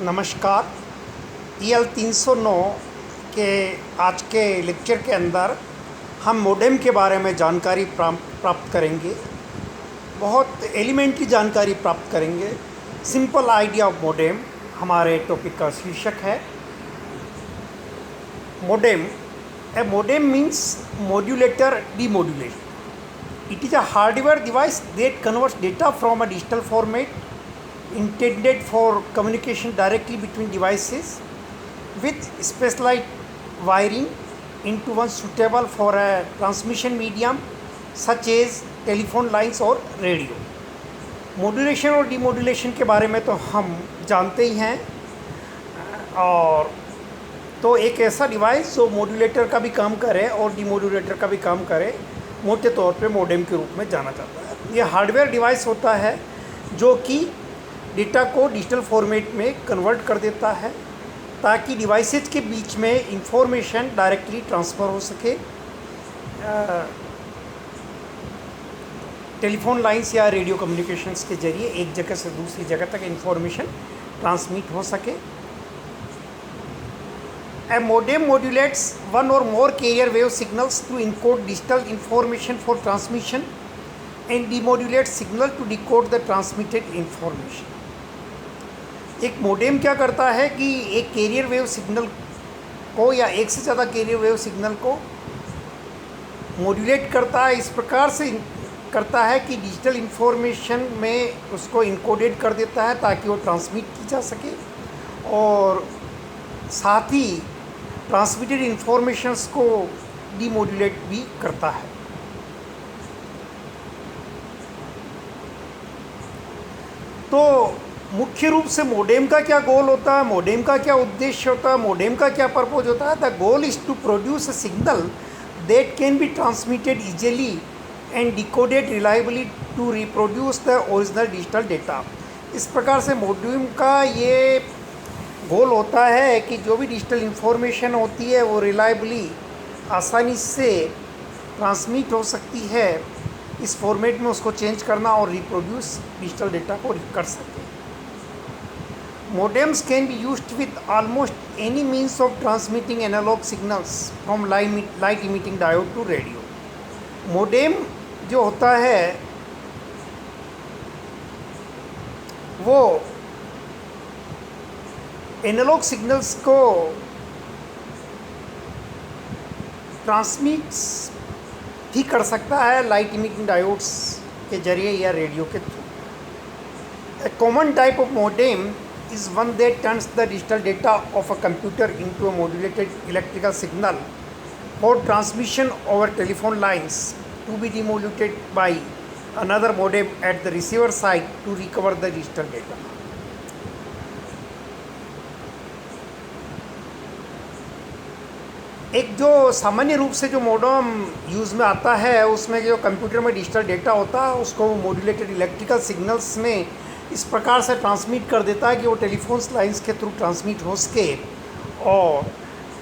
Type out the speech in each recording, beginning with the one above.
नमस्कार। EL 309 के आज के लेक्चर के अंदर हम मोडेम के बारे में जानकारी प्राप्त करेंगे। बहुत एलिमेंट्री जानकारी प्राप्त करेंगे। सिंपल आइडिया ऑफ मोडेम हमारे टॉपिक का शीर्षक है। Modem, A modem means modulator demodulation. It is a hardware device that converts data from a digital format intended for communication directly between devices with specialized wiring into one suitable for a transmission medium such as telephone lines or radio. Modulation और demodulation के बारे में तो हम जानते ही हैं। और तो एक ऐसा डिवाइस जो मॉड्यूलेटर का भी काम करे और डीमॉड्यूलेटर का भी काम करे, मोटे तौर पे मोडेम के रूप में जाना जाता है। यह हार्डवेयर डिवाइस होता है जो कि डेटा को डिजिटल फॉर्मेट में कन्वर्ट कर देता है ताकि डिवाइसेज के बीच में इंफॉर्मेशन डायरेक्टली ट्रांसफ़र हो सके। टेलीफोन लाइंस या रेडियो कम्युनिकेशंस के ज़रिए एक जगह से दूसरी जगह तक इंफॉर्मेशन ट्रांसमिट हो सके। A modem modulates one or more carrier wave signals to encode digital information for transmission and demodulates signal to decode the transmitted information. एक मोडेम क्या करता है कि एक कैरियर वेव सिग्नल को या एक से ज़्यादा कैरियर वेव सिग्नल को मॉड्यूलेट करता है। इस प्रकार से करता है कि डिजिटल इन्फॉर्मेशन में उसको इनकोडेड कर देता है ताकि वो ट्रांसमिट की जा सके, और साथ ही ट्रांसमिटेड इंफॉर्मेशंस को डीमॉड्यूलेट भी करता है। तो मुख्य रूप से मोडेम का क्या गोल होता है, मोडेम का क्या उद्देश्य होता है, मोडेम का क्या पर्पज होता है? The goal is to produce a signal that can be transmitted easily and decoded reliably to reproduce the original digital data. इस प्रकार से मोडेम का ये गोल होता है कि जो भी डिजिटल इन्फॉर्मेशन होती है वो रिलायबली आसानी से ट्रांसमिट हो सकती है, इस फॉर्मेट में उसको चेंज करना और रिप्रोड्यूस डिजिटल डेटा को कर सके। Modems can be used with almost any means of transmitting analog signals from light emitting diode to radio. Modem जो होता है वो एनालॉग सिग्नल्स को ट्रांसमिट भी कर सकता है लाइट इमिटिंग डायोड्स के जरिए या रेडियो के through. A common type of modem is one that turns the digital data of a computer into a modulated electrical signal for transmission over telephone lines to be demodulated by another modem at the receiver side to recover the digital data. एक जो सामान्य रूप से जो modem use में आता है उसमें जो कंप्यूटर में डिजिटल डेटा होता है उसको वो मॉड्यूलेटेड इलेक्ट्रिकल सिग्नल्स में इस प्रकार से ट्रांसमिट कर देता है कि वो टेलीफोन लाइंस के थ्रू ट्रांसमिट हो सके, और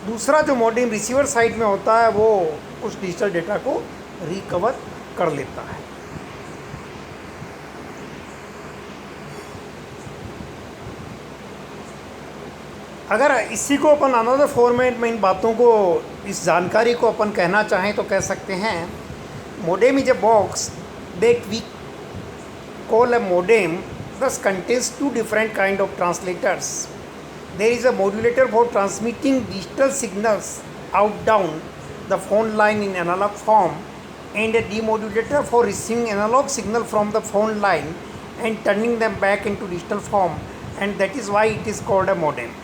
दूसरा जो मोडेम रिसीवर साइड में होता है वो उस डिजिटल डेटा को रिकवर कर लेता है। अगर इसी को अपन अनदर फॉर्मेट में इन बातों को, इस जानकारी को अपन कहना चाहें तो कह सकते हैं modem is a box that we call a modem thus contains two different kind of translators. There is a modulator for transmitting digital signals out down the phone line in analog form and a demodulator for receiving analog signal from the phone line and turning them back into digital form, and that is why it is called a modem.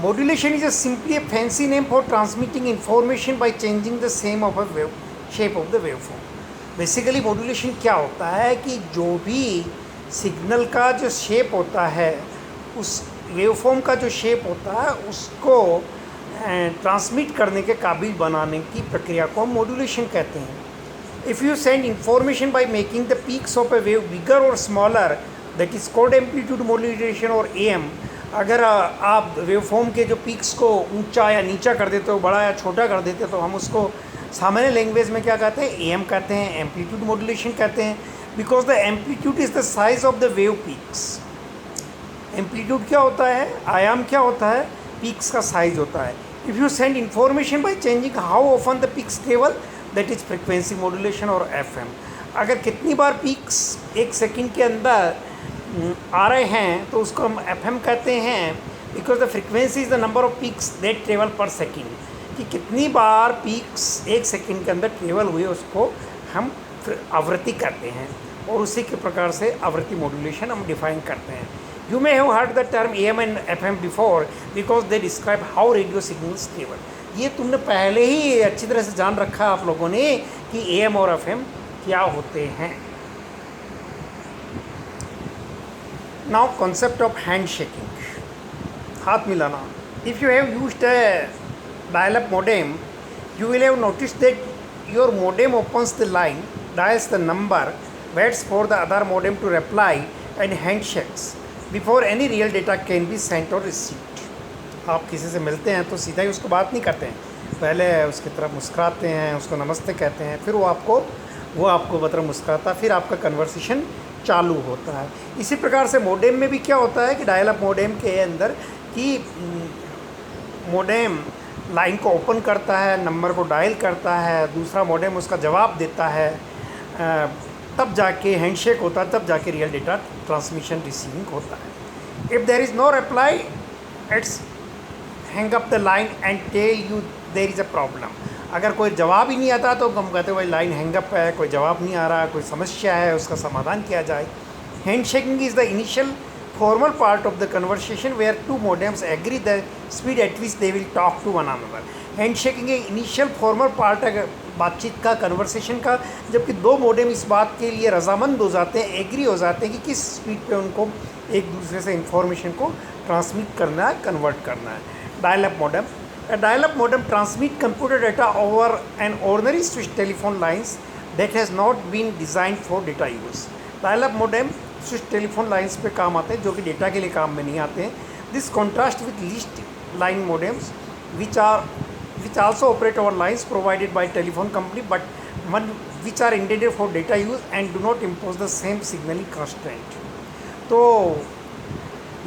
Modulation is simply a fancy name for transmitting information by changing the shape of the waveform. Basically modulation क्या होता है कि जो भी signal का जो shape होता है, उस वेवफॉर्म का जो शेप होता है उसको ट्रांसमिट करने के काबिल बनाने की प्रक्रिया को हम मॉड्यूलेशन कहते हैं। If you send information by making the peaks of a wave bigger और smaller, that is called amplitude modulation और AM। अगर आप वेवफॉर्म के जो पीक्स को ऊंचा या नीचा कर देते हो, बड़ा या छोटा कर देते हो, तो हम उसको सामान्य लैंग्वेज में क्या कहते हैं, AM कहते हैं, एम्पलीट्यूड मॉड्यूलेशन कहते हैं, because the amplitude is the size of the wave peaks amplitude क्या होता है, आयाम क्या होता है, पीक्स का साइज होता है. If you send information by changing how often the peaks travel, that is frequency modulation और FM. अगर कितनी बार पीक्स एक सेकंड के अंदर आ रहे हैं तो उसको हम FM कहते हैं, because the frequency is the number of peaks that travel पर सेकेंड. कि कितनी बार पीक्स एक सेकंड के अंदर ट्रेवल हुए उसको हम आवृत्ति कहते हैं, और उसी के प्रकार से आवृत्ति मॉड्यूलेशन हम डिफाइन करते हैं. You may have heard the term AM and FM before because they describe how radio signals travel. ये तुमने पहले ही अच्छी तरह से जान रखा आप लोगों ने कि AM और FM क्या होते हैं. Now concept of hand shaking, हाथ मिलाना. If you have used a dial-up modem, you will have noticed that your modem opens the line, dials the number, waits for the other modem to reply, and handshakes before any real data can be sent or received. आप किसी से मिलते हैं तो सीधा ही उसको बात नहीं करते हैं, पहले उसकी तरफ मुस्कुराते हैं, उसको नमस्ते कहते हैं, फिर वो आपको मतलब मुस्कुराता, फिर आपका कन्वर्सेशन चालू होता है. इसी प्रकार से मोडेम में भी क्या होता है कि डायल अप मोडेम के अंदर कि मोडेम लाइन को ओपन करता है, नंबर को डायल करता है, दूसरा मोडेम उसका जवाब देता है, तब जाके हैंडशेक होता है, तब जाके रियल डेटा ट्रांसमिशन रिसीविंग होता है. If there is no reply, it's hang up the line and tell you there is a problem. अगर कोई जवाब ही नहीं आता तो हम कहते हैं भाई लाइन हैंगअप है, कोई जवाब नहीं आ रहा, कोई समस्या है, उसका समाधान किया जाए. Handshaking is the initial formal part of the conversation where two modems agree the speed at which they will talk to one another. Handshaking एक इनिशियल फॉर्मल पार्ट है बातचीत का, कन्वर्सेशन का, जबकि दो मोडेम इस बात के लिए रजामंद हो जाते हैं, एग्री हो जाते हैं कि किस स्पीड पे उनको एक दूसरे से इंफॉर्मेशन को ट्रांसमिट करना है, कन्वर्ट करना है. Dial up modem. A dial-up modem transmit computer data over an ordinary switch telephone lines that has not been designed for data use. Dial-up modem switch telephone lines पे काम आते हैं जो कि डेटा के लिए काम में नहीं आते हैं. This contrast with least line modems which also operate over lines provided by telephone company but one which are intended for data use and do not impose the same signaling constraint. तो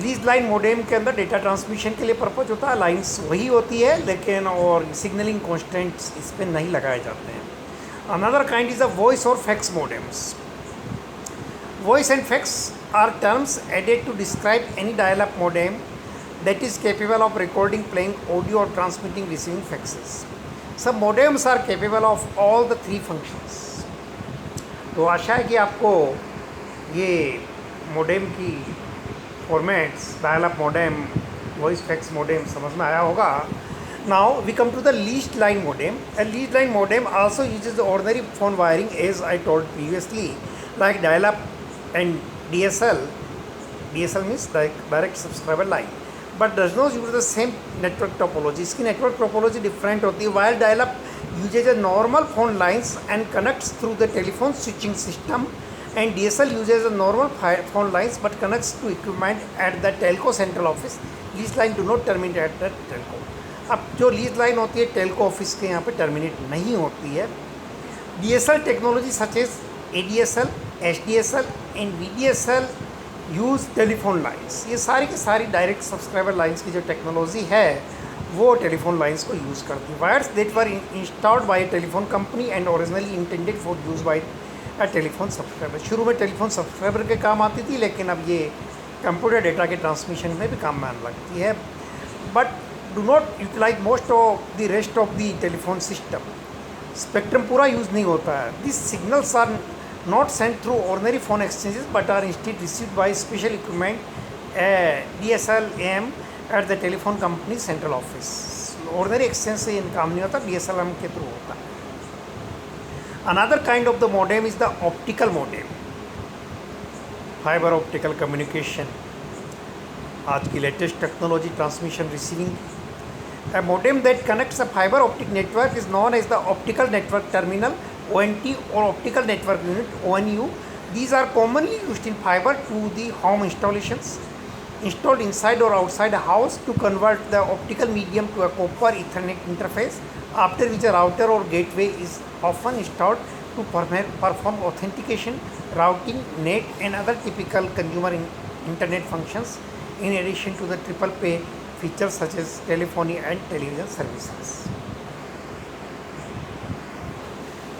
lease line modem के अंदर data transmission के लिए purpose होता है, lines वही होती है लेकिन और सिग्नलिंग कॉन्स्टेंट्स इस पर नहीं लगाए जाते हैं. Another kind is a voice और fax modems. Voice and fax are terms added to describe any dial-up modem that is capable of recording, playing audio or transmitting, receiving faxes. Some modems are capable of all the three functions. तो आशा है कि आपको ये modem की formats, dial-up modem, voice fax modem समझ में आया होगा. Now we come to the leased line modem. A leased line modem also uses the ordinary phone wiring as I told previously, like dial-up and DSL. DSL means direct subscriber line, but does not use the same network topology. इसकी network topology different होती है. While dial-up uses a normal phone lines and connects through the telephone switching system, and DSL uses a normal phone lines but connects to equipment at the telco central office. Leased line do not terminate at the telco. अब जो lease line होती है Telco office के यहाँ पे terminate नहीं होती है. DSL technology such as ADSL, HDSL and VDSL use telephone lines. ये सारी की सारी डायरेक्ट सब्सक्राइबर लाइंस की जो टेक्नोलॉजी है वो टेलीफोन लाइंस को यूज़ करती है. Wires that were installed by telephone company and originally intended for use by a telephone subscriber. शुरू में टेलीफोन सब्सक्राइबर के काम आती थी लेकिन अब ये कंप्यूटर डेटा के ट्रांसमिशन में भी काम में आने लगती है. But do not utilize most of the rest of the telephone system. Spectrum पूरा यूज़ नहीं होता है. This signals are not sent through ordinary phone exchanges but are instead received by special equipment DSL AM at the telephone company central office. Ordinary exchange से इन काम नहीं होता, DSL AM के through होता है. Another kind of the modem is the optical modem. Fiber optical communication, आज की latest technology transmission receiving. A modem that connects a fiber optic network is known as the optical network terminal, ONT, or optical network unit, ONU. These are commonly used in fiber to the home installations installed inside or outside a house to convert the optical medium to a copper Ethernet interface, after which a router or gateway is often installed to perform authentication, routing, net and other typical consumer internet functions. in addition to the triple pay features such as telephony and television services.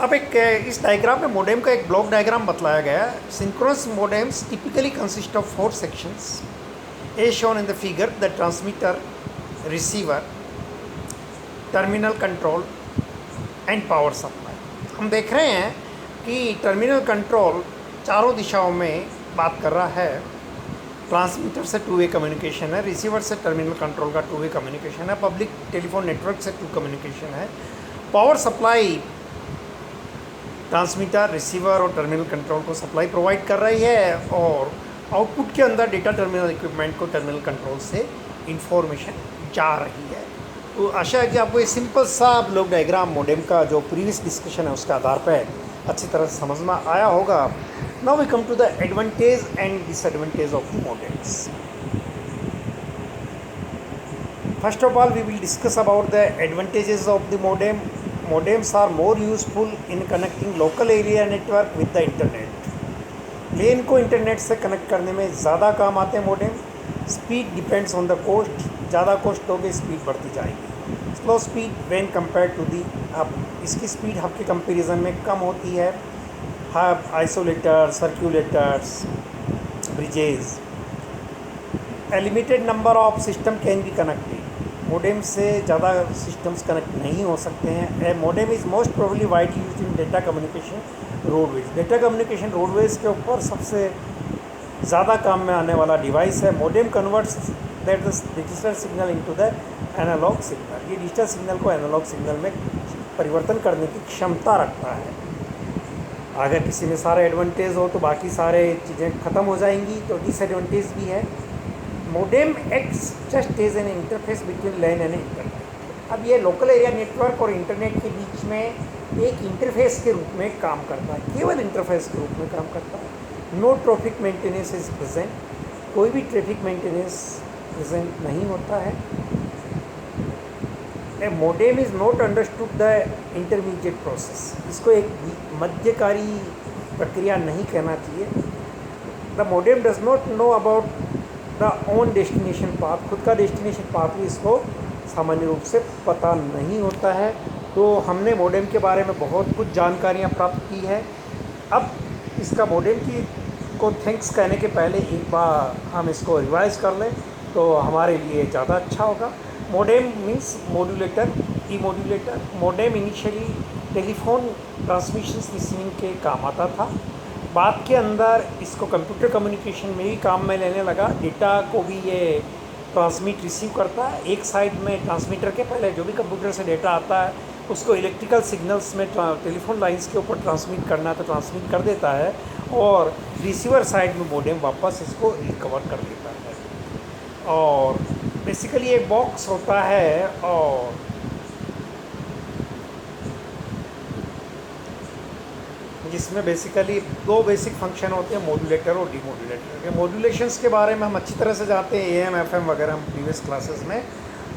अब एक इस diagram में modem का एक block diagram बतलाया गया है. Synchronous modems typically consist of 4 sections as shown in the figure: the transmitter, receiver, terminal control and power supply. हम देख रहे हैं कि टर्मिनल कंट्रोल चारों दिशाओं में बात कर रहा है. ट्रांसमीटर से 2 वे कम्युनिकेशन है, रिसीवर से टर्मिनल कंट्रोल का 2 वे कम्युनिकेशन है, पब्लिक टेलीफोन नेटवर्क से 2 कम्युनिकेशन है. पावर सप्लाई ट्रांसमीटर, रिसीवर और टर्मिनल कंट्रोल को सप्लाई प्रोवाइड कर रही है और आउटपुट के अंदर डेटा टर्मिनल इक्विपमेंट को टर्मिनल कंट्रोल से इंफॉर्मेशन जा रही है. तो आशा है कि आपको ये सिंपल सा ब्लॉक डायग्राम मोडेम का जो प्रीवियस डिस्कशन है उसके आधार पर अच्छी तरह से समझ में आया होगा. Now we come to the advantage and disadvantage of the modems. First of all we will discuss about the advantages of the modem. Modems are more useful in connecting local area network with the internet. Plane को internet से connect करने में ज़्यादा काम आते हैं modem. Speed depends on the cost. ज़्यादा cost होगी स्पीड बढ़ती जाएगी. Slow speed when compare to the hub. इसकी स्पीड हब के कंपैरिजन में कम होती है. Hub, isolator, circulators, bridges. A limited number of system can be connected. Modem से ज़्यादा सिस्टम्स कनेक्ट नहीं हो सकते हैं. A modem is most probably widely used in data communication roadways. Data communication roadways के ऊपर सबसे ज़्यादा काम में आने वाला डिवाइस है. Modem converts that the digital signal into the analog signal. ये डिजिटल सिग्नल को एनालॉग सिग्नल में परिवर्तन करने की क्षमता रखता है. अगर किसी में सारे एडवांटेज हो तो बाकी सारे चीज़ें ख़त्म हो जाएंगी. तो डिसएडवांटेज भी है. Modem acts just as an interface between LAN and internet. अब ये लोकल एरिया नेटवर्क और इंटरनेट के बीच में एक इंटरफेस के रूप में काम करता है. केवल इंटरफेस के रूप में काम करता है. No traffic maintenance is present. कोई भी ट्रैफिक मेंटेनेंस प्रेजेंट नहीं होता है. A modem is not understood the intermediate process. इसको एक मध्यकारी प्रक्रिया नहीं कहना चाहिए. The modem does not know about the own destination path. खुद का डेस्टिनेशन पाथ भी इसको सामान्य रूप से पता नहीं होता है. तो हमने मोडेम के बारे में बहुत कुछ जानकारियाँ प्राप्त की है. अब इसका मोडेम की को थैंक्स कहने के पहले एक बार हम इसको रिवाइज कर लें तो हमारे लिए ज़्यादा अच्छा होगा. Modem means modulator, demodulator. Modem initially telephone transmission receiving के काम आता था. बाद के अंदर इसको कंप्यूटर कम्युनिकेशन में भी काम में लेने लगा. डेटा को भी ये ट्रांसमिट रिसीव करता है. एक साइड में ट्रांसमीटर के पहले जो भी कंप्यूटर से डेटा आता है उसको इलेक्ट्रिकल सिग्नल्स में टेलीफोन लाइंस के ऊपर ट्रांसमिट करना है तो ट्रांसमिट कर देता है और रिसीवर साइड में मोडेम वापस इसको रिकवर कर देता है. और बेसिकली एक बॉक्स होता है और जिसमें बेसिकली 2 बेसिक फंक्शन होते हैं, मॉड्यूलेटर और डीमॉड्यूलेटर के. मॉड्यूलेशंस के बारे में हम अच्छी तरह से जानते हैं. एएम एफएम वगैरह हम प्रीवियस क्लासेस में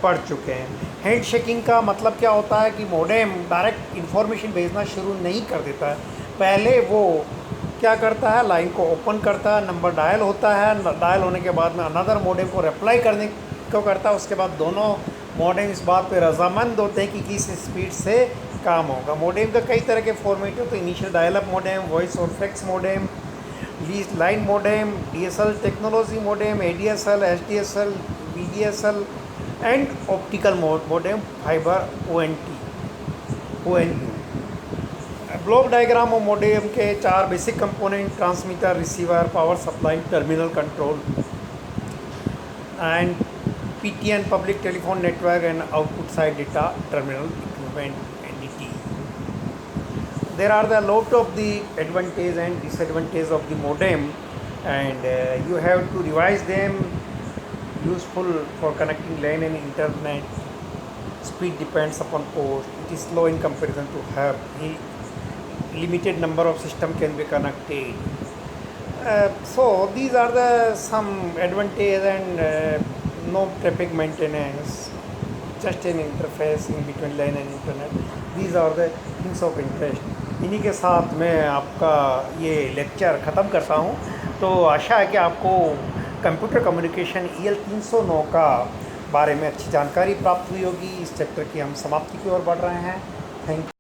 पढ़ चुके हैं. हैंड शेकिंग का मतलब क्या होता है कि मोडेम डायरेक्ट इन्फॉर्मेशन भेजना शुरू नहीं कर देता है. पहले वो क्या करता है, लाइन को ओपन करता है, नंबर डायल होता है. डायल होने के बाद में अनदर मोडेम को रिप्लाई करने को करता है. उसके बाद दोनों मोडेम इस बात पे रजामंद होते हैं कि किस स्पीड से काम होगा. मोडेम का कई तरह के फॉर्मेट हो तो initial dial up modem, voice और fax modem, lease line modem, DSL technology modem, ADSL, SDSL, BDSL and optical modem, fibre ONU. Block diagram of modem के 4 basic component: transmitter, receiver, power supply, terminal control and PTN, public telephone network, and output side data terminal equipment entity. There are the lot of the advantage and disadvantage of the modem, and you have to revise them. Useful for connecting LAN and internet. Speed depends upon cost. It is slow in comparison to hub. Limited number of system can be connected. So these are the some advantage and no traffic maintenance, just an interface in between LAN and internet. These are the things of interest. इन्हीं के साथ मैं आपका ये lecture ख़त्म करता हूँ. तो आशा है कि आपको कंप्यूटर कम्युनिकेशन EL 309 का बारे में अच्छी जानकारी प्राप्त हुई होगी। इस चैप्टर की हम समाप्ति की ओर बढ़ रहे हैं। Thank you.